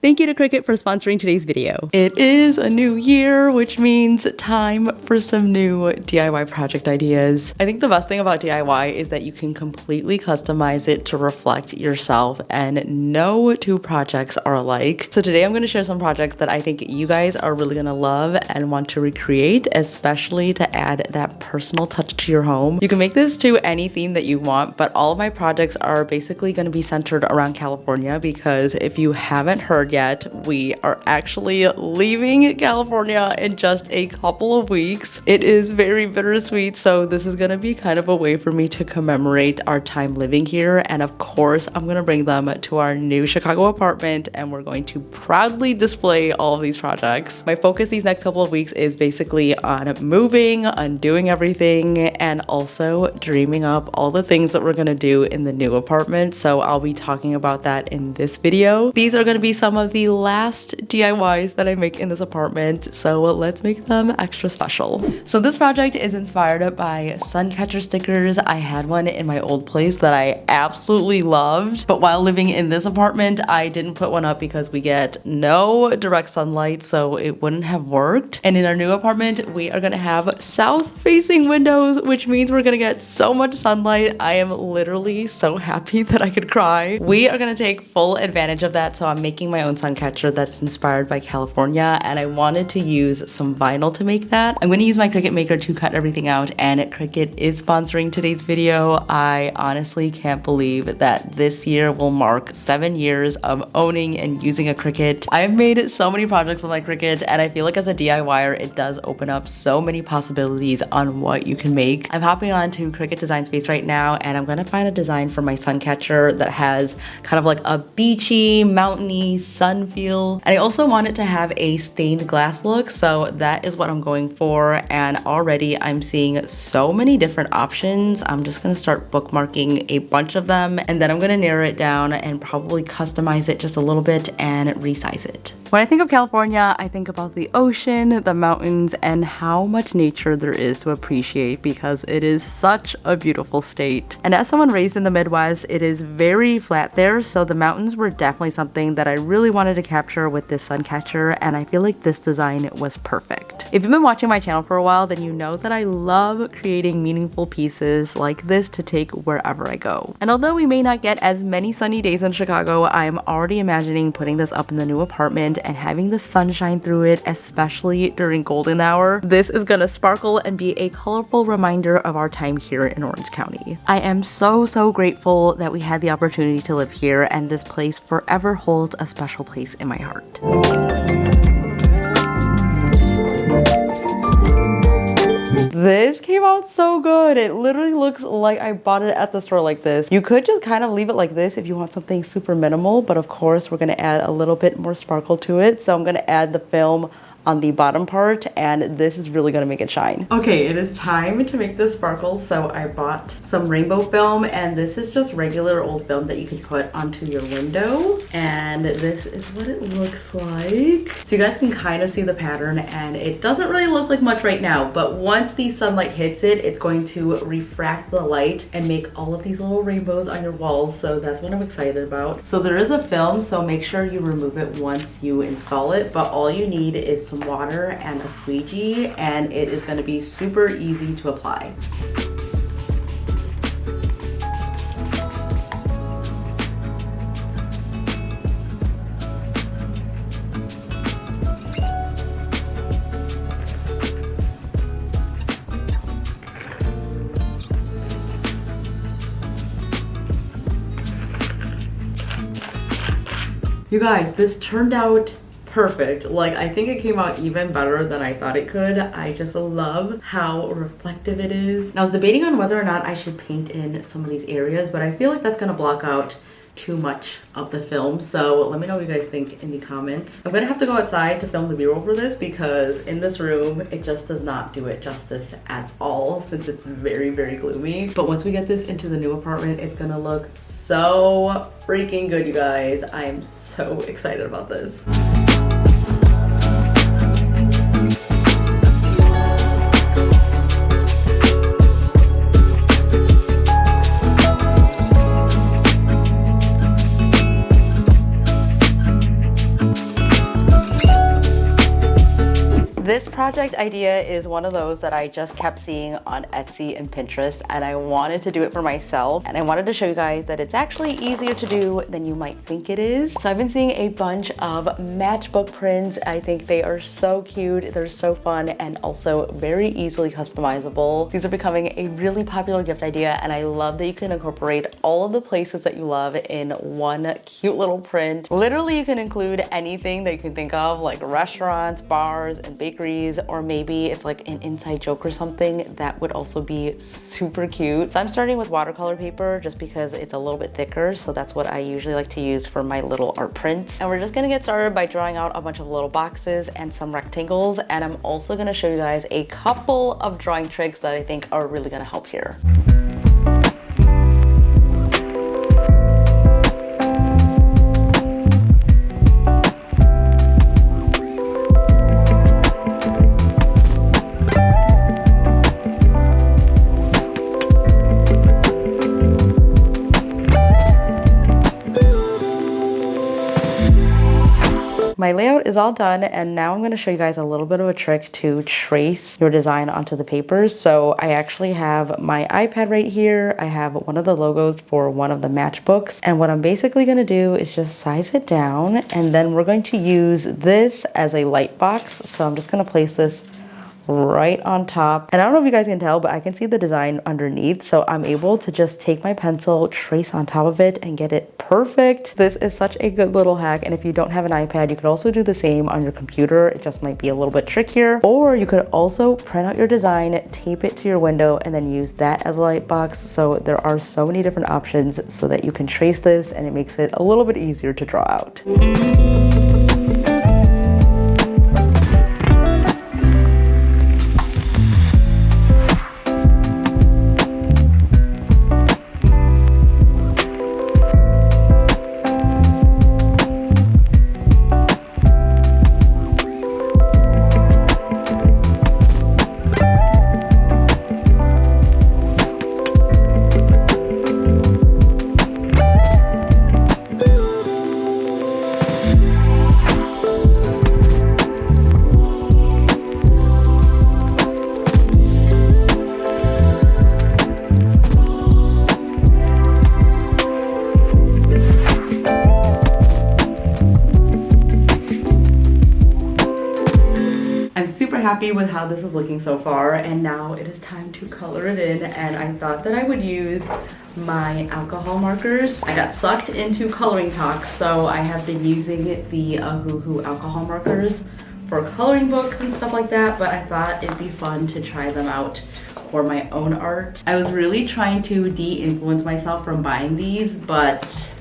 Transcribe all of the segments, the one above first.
Thank you to Cricut for sponsoring today's video. It is a new year, which means time for some new DIY project ideas. I think the best thing about DIY is that you can completely customize it to reflect yourself, and no two projects are alike. So today I'm going to share some projects that I think you guys are really going to love and want to recreate, especially to add that personal touch to your home. You can make this to any theme that you want, but all of my projects are basically going to be centered around California because if you haven't heard yet, we are actually leaving California in just a couple of weeks. It is very bittersweet, so this is gonna be kind of a way for me to commemorate our time living here, and of course I'm gonna bring them to our new Chicago apartment and we're going to proudly display all of these projects. My focus these next couple of weeks is basically on moving, undoing everything, and also dreaming up all the things that we're gonna do in the new apartment, so I'll be talking about that in this video. These are gonna be some of the last DIYs that I make in this apartment, so let's make them extra special. So this project is inspired by suncatcher stickers. I had one in my old place that I absolutely loved, but while living in this apartment, I didn't put one up because we get no direct sunlight, so it wouldn't have worked. And in our new apartment, we are gonna have south-facing windows, which means we're gonna get so much sunlight. I am literally so happy that I could cry. We are gonna take full advantage of that, so I'm making my own suncatcher that's inspired by California, and I wanted to use some vinyl to make that. I'm going to use my Cricut Maker to cut everything out, and Cricut is sponsoring today's video. I honestly can't believe that this year will mark 7 years of owning and using a Cricut. I've made so many projects with my Cricut, and I feel like as a DIYer, it does open up so many possibilities on what you can make. I'm hopping on to Cricut Design Space right now, and I'm going to find a design for my suncatcher that has kind of like a beachy, mountainy, sun feel. And I also want it to have a stained glass look, so that is what I'm going for. And already I'm seeing so many different options. I'm just gonna start bookmarking a bunch of them, and then I'm gonna narrow it down and probably customize it just a little bit and resize it. When I think of California, I think about the ocean, the mountains, and how much nature there is to appreciate because it is such a beautiful state. And as someone raised in the Midwest, it is very flat there, so the mountains were definitely something that I really wanted to capture with this suncatcher, and I feel like this design was perfect. If you've been watching my channel for a while, then you know that I love creating meaningful pieces like this to take wherever I go. And although we may not get as many sunny days in Chicago, I am already imagining putting this up in the new apartment and having the sun shine through it, especially during golden hour. This is gonna sparkle and be a colorful reminder of our time here in Orange County. I am so grateful that we had the opportunity to live here, and this place forever holds a special place in my heart. This came out so good. It literally looks like I bought it at the store like this. You could just kind of leave it like this if you want something super minimal, but of course we're gonna add a little bit more sparkle to it. So I'm gonna add the film on the bottom part, and this is really gonna make it shine. Okay, it is time to make this sparkle. So I bought some rainbow film, and this is just regular old film that you could put onto your window, and this is what it looks like. So you guys can kind of see the pattern, and it doesn't really look like much right now, but once the sunlight hits it, it's going to refract the light and make all of these little rainbows on your walls, so that's what I'm excited about. So there is a film, so make sure you remove it once you install it, but all you need is some water and a squeegee, and it is going to be super easy to apply. You guys, this turned out perfect. Like, I think it came out even better than I thought it could. I just love how reflective it is. And I was debating on whether or not I should paint in some of these areas, but I feel like that's gonna block out too much of the film. So let me know what you guys think in the comments. I'm gonna have to go outside to film the b-roll for this because in this room it just does not do it justice at all since it's very gloomy. But once we get this into the new apartment, it's gonna look so freaking good, you guys. I am so excited about this. This project idea is one of those that I just kept seeing on Etsy and Pinterest, and I wanted to do it for myself, and I wanted to show you guys that it's actually easier to do than you might think it is. So I've been seeing a bunch of matchbook prints. I think they are so cute, they're so fun, and also very easily customizable. These are becoming a really popular gift idea, and I love that you can incorporate all of the places that you love in one cute little print. Literally, you can include anything that you can think of, like restaurants, bars, and bakeries, or maybe it's like an inside joke or something. That would also be super cute. So I'm starting with watercolor paper just because it's a little bit thicker, so that's what I usually like to use for my little art prints. And we're just gonna get started by drawing out a bunch of little boxes and some rectangles, and I'm also gonna show you guys a couple of drawing tricks that I think are really gonna help here. My layout is all done, and now I'm going to show you guys a little bit of a trick to trace your design onto the papers. So I actually have my iPad right here. I have one of the logos for one of the matchbooks, and what I'm basically going to do is just size it down, and then we're going to use this as a light box. So I'm just going to place this right on top, and I don't know if you guys can tell, but I can see the design underneath, so I'm able to just take my pencil, trace on top of it, and get it perfect. This is such a good little hack, and if you don't have an iPad, you could also do the same on your computer. It just might be a little bit trickier, or you could also print out your design, tape it to your window, and then use that as a light box. So there are so many different options so that you can trace this, and it makes it a little bit easier to draw out. Happy with how this is looking so far, and now it is time to color it in. And I thought that I would use my alcohol markers. I got sucked into coloring talks, so I have been using the Hoo alcohol markers for coloring books and stuff like that, but I thought it'd be fun to try them out for my own art. I was really trying to de-influence myself from buying these, but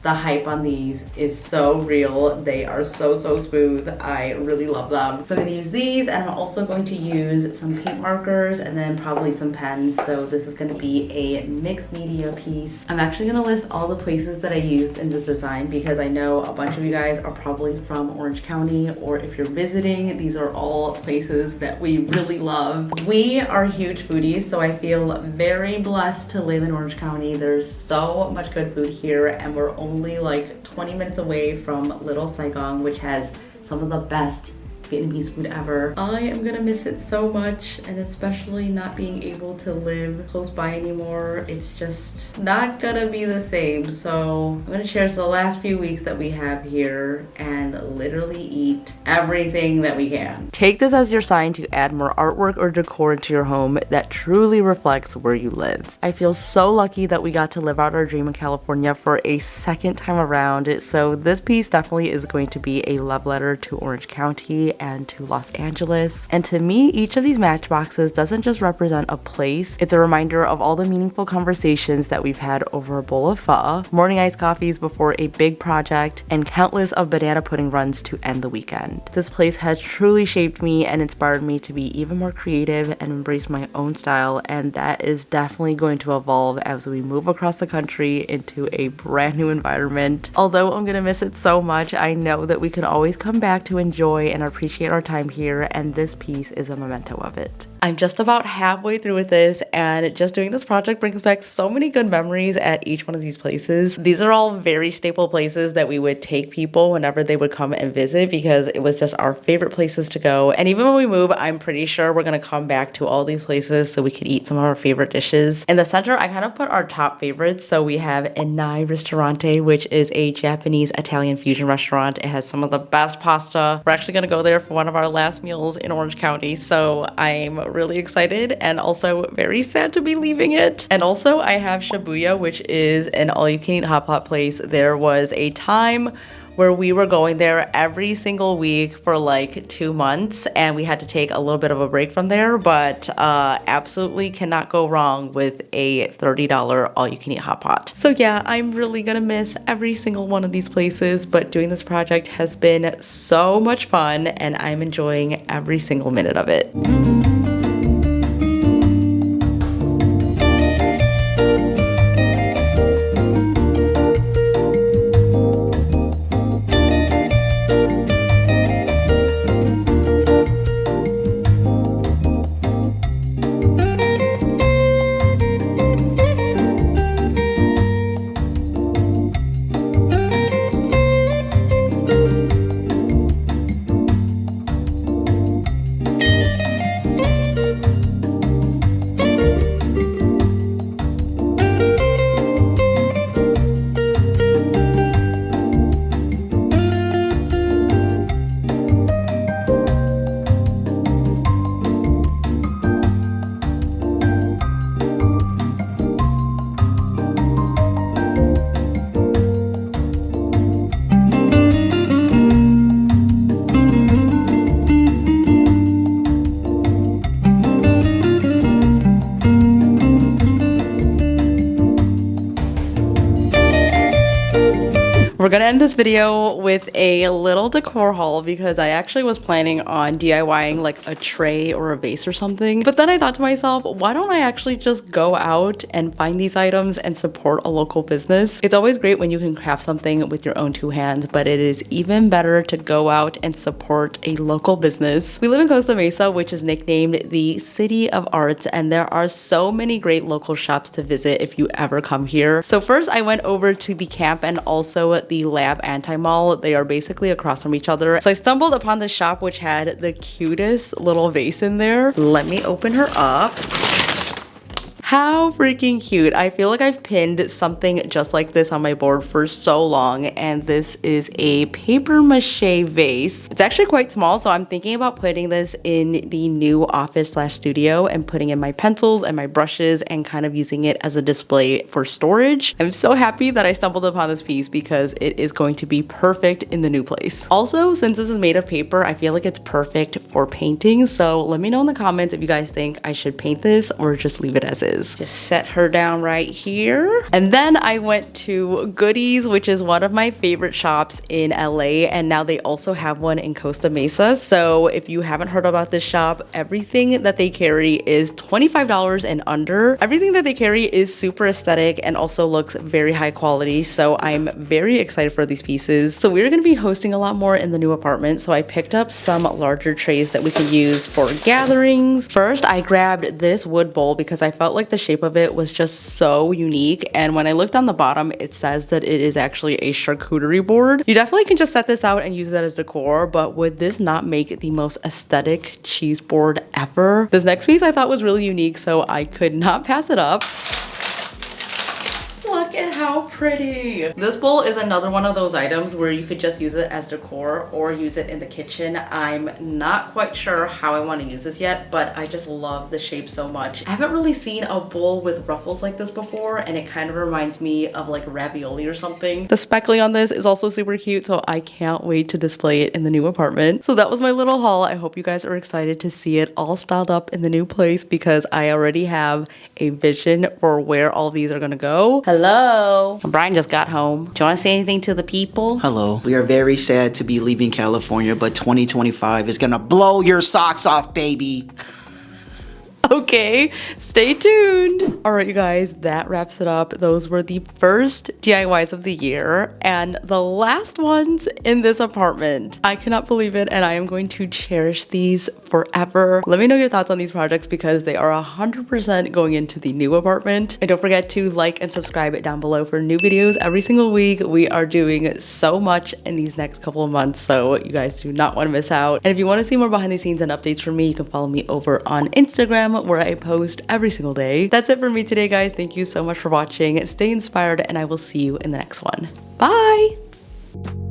the hype on these is so real. They are so smooth. I really love them. So I'm gonna use these, and I'm also going to use some paint markers and then probably some pens. So this is gonna be a mixed media piece. I'm actually gonna list all the places that I used in this design because I know a bunch of you guys are probably from Orange County, or if you're visiting, these are all places that we really love. We are huge foodies, so I feel very blessed to live in Orange County. There's so much good food here, and we're only like 20 minutes away from Little Saigon, which has some of the best Vietnamese food ever. I am gonna miss it so much, and especially not being able to live close by anymore. It's just not gonna be the same. So I'm gonna cherish the last few weeks that we have here and literally eat everything that we can. Take this as your sign to add more artwork or decor into your home that truly reflects where you live. I feel so lucky that we got to live out our dream in California for a second time around. So this piece definitely is going to be a love letter to Orange County and to Los Angeles. And to me, each of these matchboxes doesn't just represent a place, it's a reminder of all the meaningful conversations that we've had over a bowl of pho, morning iced coffees before a big project, and countless of banana pudding runs to end the weekend. This place has truly shaped me and inspired me to be even more creative and embrace my own style, and that is definitely going to evolve as we move across the country into a brand new environment. Although I'm gonna miss it so much, I know that we can always come back to enjoy and appreciate our time here, and this piece is a memento of it. I'm just about halfway through with this, and just doing this project brings back so many good memories at each one of these places. These are all very staple places that we would take people whenever they would come and visit because it was just our favorite places to go. And even when we move, I'm pretty sure we're gonna come back to all these places so we could eat some of our favorite dishes. In the center, I kind of put our top favorites. So we have Enai Ristorante, which is a Japanese Italian fusion restaurant. It has some of the best pasta. We're actually gonna go there for one of our last meals in Orange County. So I'm really excited and also very sad to be leaving it. And also I have Shibuya, which is an all-you-can-eat hot pot place. There was a time where we were going there every single week for like 2 months, and we had to take a little bit of a break from there, but absolutely cannot go wrong with a $30 all-you-can-eat hot pot. So yeah, I'm really gonna miss every single one of these places, but doing this project has been so much fun, and I'm enjoying every single minute of it. We're gonna end this video with a little decor haul because I actually was planning on DIYing like a tray or a vase or something. But then I thought to myself, why don't I actually just go out and find these items and support a local business? It's always great when you can craft something with your own 2 hands, but it is even better to go out and support a local business. We live in Costa Mesa, which is nicknamed the City of Arts, and there are so many great local shops to visit if you ever come here. So first I went over to the camp and also the Lab Anti-Mall. They are basically across from each other. So I stumbled upon this shop which had the cutest little vase in there. Let me open her up. How freaking cute. I feel like I've pinned something just like this on my board for so long, and this is a paper mache vase. It's actually quite small, so I'm thinking about putting this in the new office/studio and putting in my pencils and my brushes and kind of using it as a display for storage. I'm so happy that I stumbled upon this piece because it is going to be perfect in the new place. Also, since this is made of paper, I feel like it's perfect for painting, so let me know in the comments if you guys think I should paint this or just leave it as is. Just set her down right here. And then I went to Goodies, which is one of my favorite shops in LA, and now they also have one in Costa Mesa. So if you haven't heard about this shop, everything that they carry is $25 and under. Everything that they carry is super aesthetic and also looks very high quality, so I'm very excited for these pieces. So we're going to be hosting a lot more in the new apartment, so I picked up some larger trays that we can use for gatherings. First, I grabbed this wood bowl because I felt like the shape of it was just so unique, and when I looked on the bottom it says that it is actually a charcuterie board. You definitely can just set this out and use that as decor, but would this not make the most aesthetic cheese board ever? This next piece I thought was really unique, so I could not pass it up. Look at how pretty. This bowl is another one of those items where you could just use it as decor or use it in the kitchen. I'm not quite sure how I want to use this yet, but I just love the shape so much. I haven't really seen a bowl with ruffles like this before, and it kind of reminds me of like ravioli or something. The speckling on this is also super cute, so I can't wait to display it in the new apartment. So that was my little haul. I hope you guys are excited to see it all styled up in the new place because I already have a vision for where all these are gonna go. Hello. Brian just got home. Do you want to say anything to the people? Hello. We are very sad to be leaving California, but 2025 is gonna blow your socks off, baby. Okay, stay tuned. All right, you guys, that wraps it up. Those were the first DIYs of the year and the last ones in this apartment. I cannot believe it, and I am going to cherish these forever. Let me know your thoughts on these projects because they are 100% going into the new apartment. And don't forget to like and subscribe down below for new videos every single week. We are doing so much in these next couple of months, so you guys do not want to miss out. And if you want to see more behind the scenes and updates from me, you can follow me over on Instagram where I post every single day. That's it for me today, guys. Thank you so much for watching. Stay inspired, and I will see you in the next one. Bye!